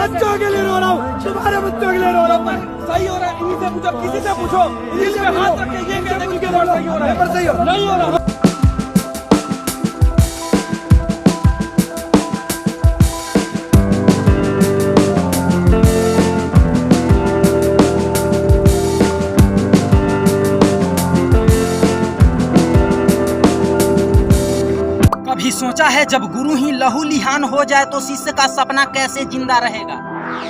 बच्चों के लिए रो रहा हूँ, तुम्हारे बच्चों के लिए रो रहा हूँ। सही हो रहा है, इन्हीं से पूछो, किसी से पूछो, इन्हीं पे हाथ रख के ये कहते हैं कि पेपर सही हो रहा है, पेपर सही हो नहीं हो रहा। कभी सोचा है जब गुरु ही लहू लिहान हो जाए तो शिष्य का सपना कैसे जिंदा रहेगा।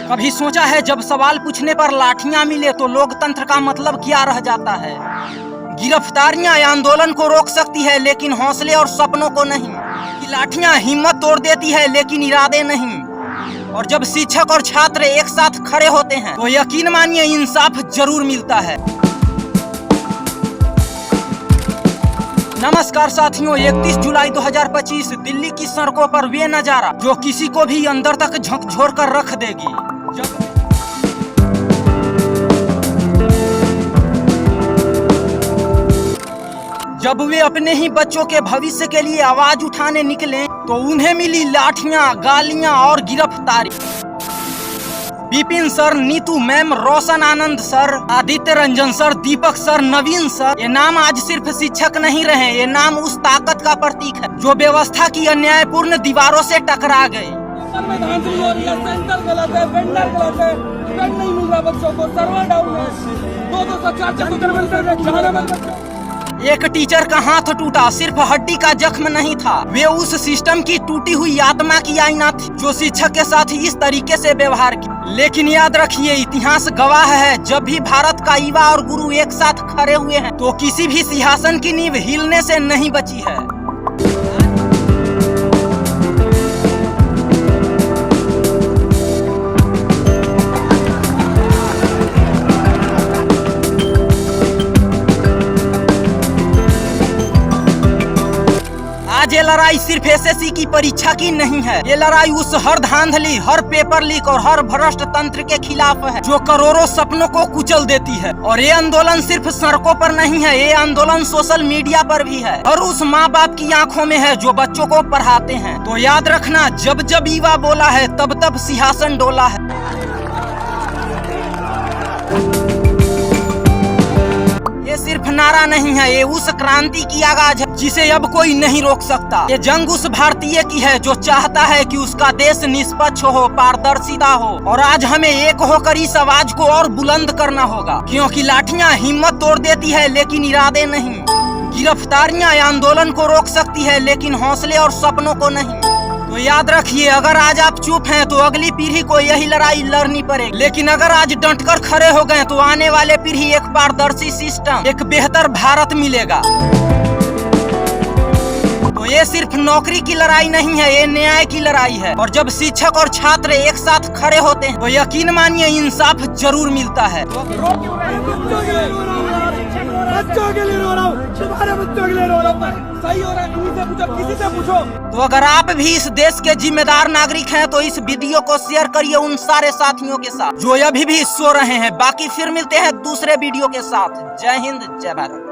कभी सोचा है जब सवाल पूछने पर लाठियां मिले तो लोकतंत्र का मतलब क्या रह जाता है। गिरफ्तारियां आंदोलन को रोक सकती है लेकिन हौसले और सपनों को नहीं। कि लाठियां हिम्मत तोड़ देती है लेकिन इरादे नहीं। और जब शिक्षक और छात्र एक साथ खड़े होते हैं तो यकीन मानिए इंसाफ जरूर मिलता है। नमस्कार साथियों, 31 जुलाई 2025 दिल्ली की सड़कों पर वे नजारा जो किसी को भी अंदर तक झकझोर कर रख देगी। जब वे अपने ही बच्चों के भविष्य के लिए आवाज उठाने निकले तो उन्हें मिली लाठियां, गालियां और गिरफ्तारी। विपिन सर, नीतू मैम, रोशन आनंद सर, आदित्य रंजन सर, दीपक सर, नवीन सर, ये नाम आज सिर्फ शिक्षक नहीं रहे, ये नाम उस ताकत का प्रतीक है जो व्यवस्था की अन्यायपूर्ण दीवारों से टकरा गई। धांधली हो रही है, सेंटर गलत है, वेंडर गलत है, पेन नहीं मिल रहा बच्चों को, सर्वर डाउन है, 200-400 एक टीचर का हाथ टूटा, सिर्फ हड्डी का जख्म नहीं था, वे उस सिस्टम की टूटी हुई आत्मा की आईना थी जो शिक्षक के साथ इस तरीके से व्यवहार किया। लेकिन याद रखिए, इतिहास गवाह है, जब भी भारत का युवा और गुरु एक साथ खड़े हुए हैं तो किसी भी सिंहासन की नींव हिलने से नहीं बची है। आज ये लड़ाई सिर्फ एसएससी की परीक्षा की नहीं है, ये लड़ाई उस हर धांधली, हर पेपर लीक और हर भ्रष्ट तंत्र के खिलाफ है जो करोड़ों सपनों को कुचल देती है। और ये आंदोलन सिर्फ सड़कों पर नहीं है, ये आंदोलन सोशल मीडिया पर भी है और उस माँ बाप की आंखों में है जो बच्चों को पढ़ाते हैं। तो याद रखना, जब जब युवा बोला है तब तब सिंहासन डोला है। ये सिर्फ नारा नहीं है, ये उस क्रांति की आगाज है जिसे अब कोई नहीं रोक सकता। ये जंग उस भारतीय की है जो चाहता है कि उसका देश निष्पक्ष हो, पारदर्शिता हो। और आज हमें एक होकर इस आवाज को और बुलंद करना होगा, क्योंकि लाठियां हिम्मत तोड़ देती है लेकिन इरादे नहीं। गिरफ्तारियां आंदोलन को रोक सकती है लेकिन हौसले और सपनों को नहीं। तो याद रखिए, अगर आज आप चुप हैं तो अगली पीढ़ी को यही लड़ाई लड़नी पड़ेगी। लेकिन अगर आज डटकर खड़े हो गए तो आने वाले पीढ़ी एक पारदर्शी सिस्टम, एक बेहतर भारत मिलेगा। तो ये सिर्फ नौकरी की लड़ाई नहीं है, ये न्याय की लड़ाई है। और जब शिक्षक और छात्र एक साथ खड़े होते हैं तो यकीन मानिए इंसाफ जरूर मिलता है। बच्चों के लिए रो रहा हूँ, तुम्हारे बच्चों के लिए रो रहा हूँ। सही हो रहा है, इन्हीं से पूछो, किसी से पूछो। तो अगर आप भी इस देश के जिम्मेदार नागरिक हैं तो इस वीडियो को शेयर करिए उन सारे साथियों के साथ जो अभी भी सो रहे हैं। बाकी फिर मिलते हैं दूसरे वीडियो के साथ। जय हिंद, जय भारत।